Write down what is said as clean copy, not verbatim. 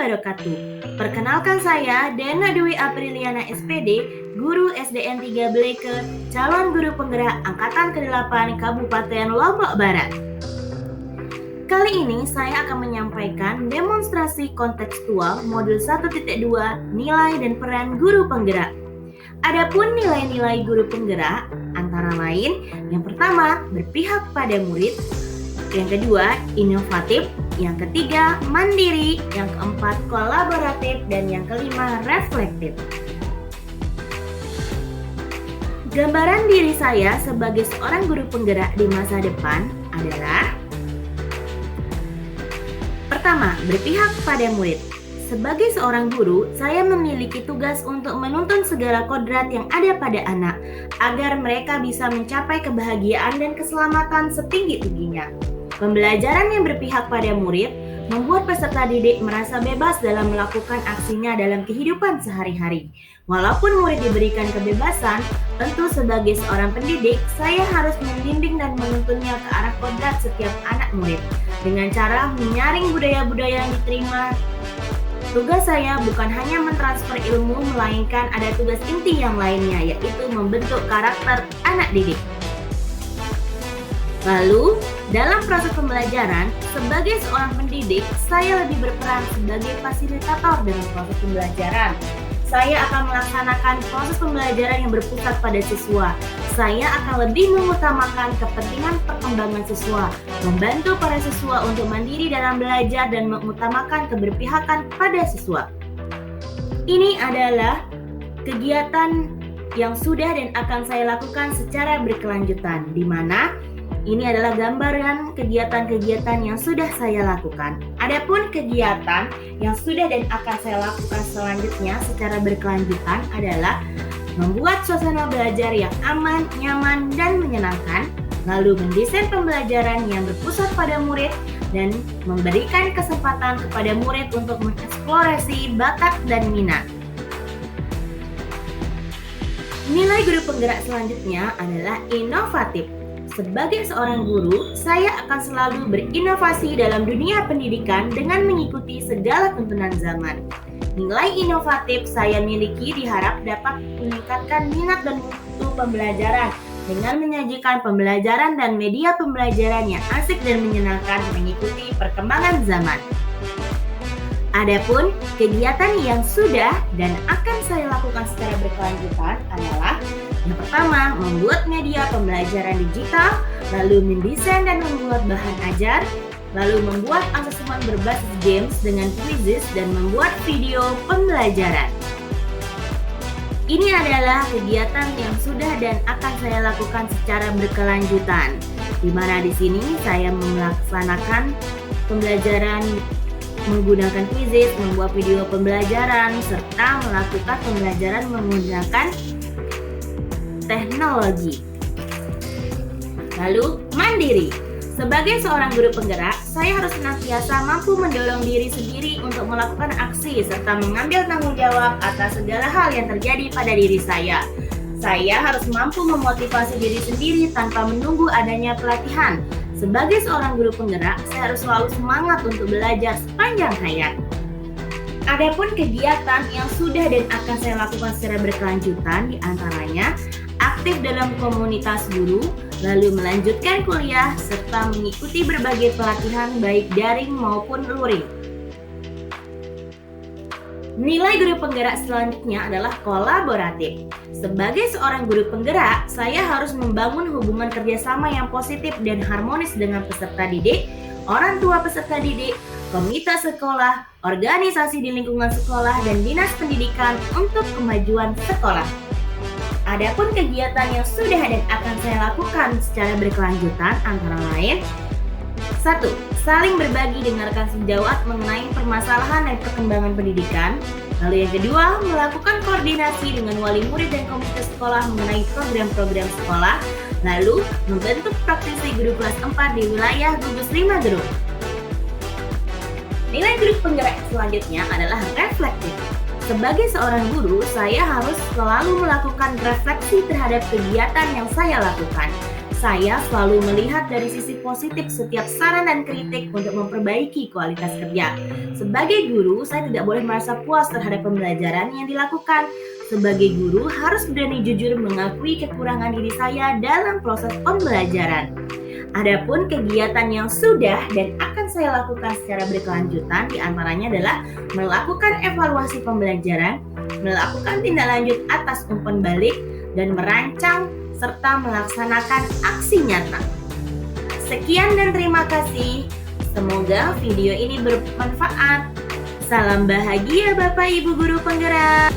wabarakatuh. Perkenalkan saya Dena Dwi Apriliana SPD, Guru SDN 3 Bleke, calon guru penggerak Angkatan ke-8 Kabupaten Lombok Barat. Kali ini saya akan menyampaikan demonstrasi kontekstual modul 1.2 nilai dan peran guru penggerak. Adapun nilai-nilai guru penggerak antara lain, yang pertama berpihak pada murid, yang kedua inovatif, yang ketiga mandiri, yang keempat kolaboratif, dan yang kelima reflektif. Gambaran diri saya sebagai seorang guru penggerak di masa depan adalah: pertama, berpihak pada murid. Sebagai seorang guru, saya memiliki tugas untuk menuntun segala kodrat yang ada pada anak agar mereka bisa mencapai kebahagiaan dan keselamatan setinggi-tingginya. Pembelajaran yang berpihak pada murid membuat peserta didik merasa bebas dalam melakukan aksinya dalam kehidupan sehari-hari. Walaupun murid diberikan kebebasan, tentu sebagai seorang pendidik, saya harus membimbing dan menuntunnya ke arah kodrat setiap anak murid dengan cara menyaring budaya-budaya yang diterima. Tugas saya bukan hanya mentransfer ilmu, melainkan ada tugas inti yang lainnya, yaitu membentuk karakter anak didik. Lalu, dalam proses pembelajaran, sebagai seorang pendidik, saya lebih berperan sebagai fasilitator dalam proses pembelajaran. Saya akan melaksanakan proses pembelajaran yang berpusat pada siswa. Saya akan lebih mengutamakan kepentingan perkembangan siswa, membantu para siswa untuk mandiri dalam belajar dan mengutamakan keberpihakan pada siswa. Ini adalah kegiatan yang sudah dan akan saya lakukan secara berkelanjutan, di mana ini adalah gambaran kegiatan-kegiatan yang sudah saya lakukan. Adapun kegiatan yang sudah dan akan saya lakukan selanjutnya secara berkelanjutan adalah membuat suasana belajar yang aman, nyaman, dan menyenangkan, lalu mendesain pembelajaran yang berpusat pada murid, dan memberikan kesempatan kepada murid untuk mengeksplorasi bakat dan minat. Nilai guru penggerak selanjutnya adalah inovatif. Sebagai seorang guru, saya akan selalu berinovasi dalam dunia pendidikan dengan mengikuti segala tuntunan zaman. Nilai inovatif saya miliki diharap dapat meningkatkan minat dan mutu pembelajaran dengan menyajikan pembelajaran dan media pembelajaran yang asik dan menyenangkan mengikuti perkembangan zaman. Adapun kegiatan yang sudah dan akan saya lakukan secara berkelanjutan adalah: yang pertama, membuat media pembelajaran digital, lalu mendesain dan membuat bahan ajar, lalu membuat asesmen berbasis games dengan quizzes, dan membuat video pembelajaran. Ini adalah kegiatan yang sudah dan akan saya lakukan secara berkelanjutan, di mana di sini saya melaksanakan pembelajaran menggunakan quizzes, membuat video pembelajaran, serta melakukan pembelajaran menggunakan teknologi. Lalu, mandiri. Sebagai seorang guru penggerak, saya harus senantiasa mampu mendorong diri sendiri untuk melakukan aksi serta mengambil tanggung jawab atas segala hal yang terjadi pada diri saya. Saya harus mampu memotivasi diri sendiri tanpa menunggu adanya pelatihan. Sebagai seorang guru penggerak, saya harus selalu semangat untuk belajar sepanjang hayat. Adapun kegiatan yang sudah dan akan saya lakukan secara berkelanjutan diantaranya aktif dalam komunitas guru, lalu melanjutkan kuliah, serta mengikuti berbagai pelatihan baik daring maupun luring. Nilai guru penggerak selanjutnya adalah kolaboratif. Sebagai seorang guru penggerak, saya harus membangun hubungan kerjasama yang positif dan harmonis dengan peserta didik, orang tua peserta didik, komite sekolah, organisasi di lingkungan sekolah, dan dinas pendidikan untuk kemajuan sekolah. Adapun kegiatan yang sudah dan akan saya lakukan secara berkelanjutan antara lain: 1. Saling berbagi dengan rekan sejawat mengenai permasalahan dan perkembangan pendidikan. Lalu yang kedua, melakukan koordinasi dengan wali murid dan komite sekolah mengenai program-program sekolah. Lalu, membentuk praktisi guru kelas 4 di wilayah gugus 5 guru. Nilai guru penggerak selanjutnya adalah reflektif. Sebagai seorang guru, saya harus selalu melakukan refleksi terhadap kegiatan yang saya lakukan. Saya selalu melihat dari sisi positif setiap saran dan kritik untuk memperbaiki kualitas kerja. Sebagai guru, saya tidak boleh merasa puas terhadap pembelajaran yang dilakukan. Sebagai guru, harus berani jujur mengakui kekurangan diri saya dalam proses pembelajaran. Adapun kegiatan yang sudah dan akan saya lakukan secara berkelanjutan diantaranya adalah melakukan evaluasi pembelajaran, melakukan tindak lanjut atas umpan balik, dan merancang serta melaksanakan aksi nyata. Sekian dan terima kasih. Semoga video ini bermanfaat. Salam bahagia Bapak Ibu Guru Penggerak.